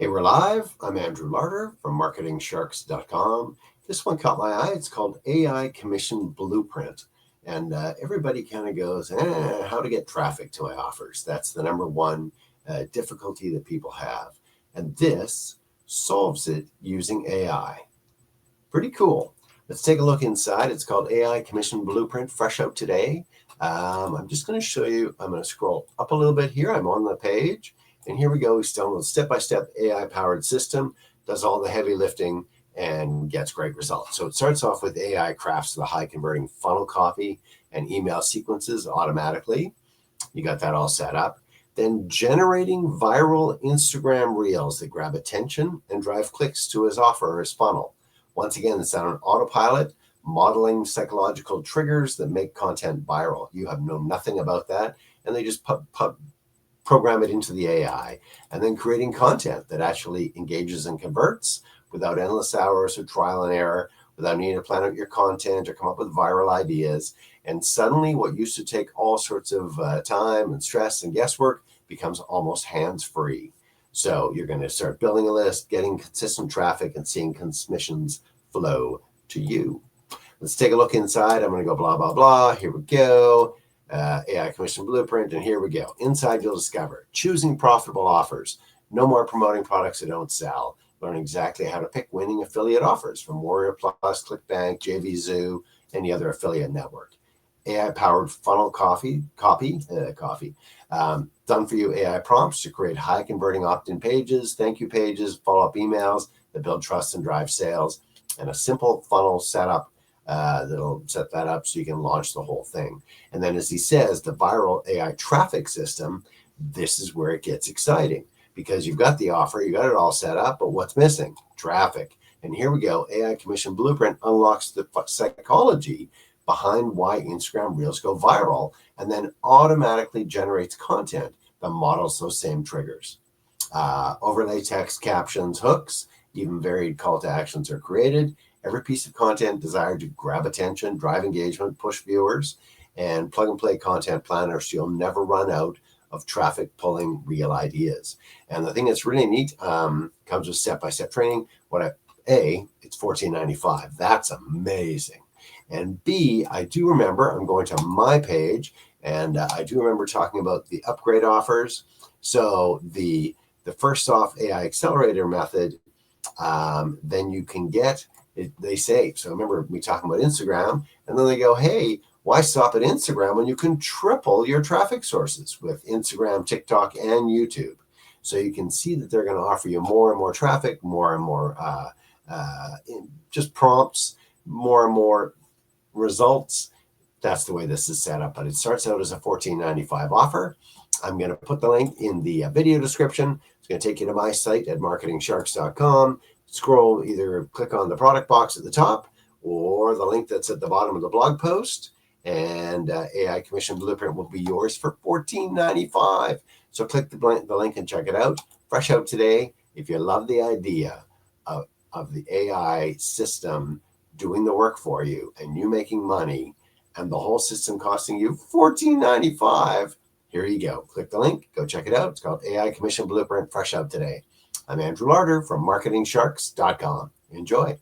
Hey, we're live. I'm Andrew Larder from MarketingSharks.com. This one caught my eye. It's called AI Commission Blueprint. And everybody kind of goes, how to get traffic to my offers. That's the number one difficulty that people have. And this solves it using AI. Pretty cool. Let's take a look inside. It's called AI Commission Blueprint, fresh out today. I'm just going to show you. I'm going to scroll up a little bit here. I'm on the page. And here we go. We download a step-by-step AI-powered system, does all the heavy lifting, and gets great results. So it starts off with AI crafts the high-converting funnel copy and email sequences automatically. You got that all set up. Then generating viral Instagram reels that grab attention and drive clicks to his offer or his funnel. Once again, it's on autopilot, modeling psychological triggers that make content viral. You have known nothing about that, and they just program it into the AI, and then creating content that actually engages and converts without endless hours of trial and error, without needing to plan out your content or come up with viral ideas. And suddenly what used to take all sorts of time and stress and guesswork becomes almost hands-free. So you're going to start building a list, getting consistent traffic, and seeing commissions flow to you. Let's take a look inside. I'm going to go blah, blah, blah. Here we go. AI Commission Blueprint, and here we go. Inside, you'll discover choosing profitable offers. No more promoting products that don't sell. Learn exactly how to pick winning affiliate offers from Warrior Plus, ClickBank, JVZoo, any other affiliate network. AI-powered funnel copy, done for you AI prompts to create high-converting opt-in pages, thank you pages, follow-up emails that build trust and drive sales, and a simple funnel setup that'll set that up so you can launch the whole thing. And then, as he says, the viral AI traffic system, this is where it gets exciting, because you've got the offer, you got it all set up, but what's missing? Traffic. And here we go. AI Commission Blueprint unlocks the psychology behind why Instagram Reels go viral, and then automatically generates content that models those same triggers. Overlay text, captions, hooks, even varied call to actions are created. Every piece of content desired to grab attention, drive engagement, push viewers, and plug and play content planner so you'll never run out of traffic pulling real ideas. And the thing that's really neat comes with step-by-step training. It's $14.95. That's amazing. And B, I do remember, I'm going to my page, and I do remember talking about the upgrade offers. So the first off AI accelerator method, then you can get they say, so remember me talking about Instagram, and then they go, hey, why stop at Instagram when you can triple your traffic sources with Instagram, TikTok, and YouTube? So you can see that they're going to offer you more and more traffic, more and more just prompts, more and more results. That's the way this is set up, but it starts out as a $14.95 offer. I'm going to put the link in the video description. It's going to take you to my site at MarketingSharks.com. Scroll, either click on the product box at the top or the link that's at the bottom of the blog post, and AI Commission Blueprint will be yours for $14.95. So click the link and check it out. Fresh out today. If you love the idea of the AI system doing the work for you and you making money and the whole system costing you $14.95, here you go. Click the link, go check it out. It's called AI Commission Blueprint, fresh out today. I'm Andrew Larder from MarketingSharks.com. Enjoy.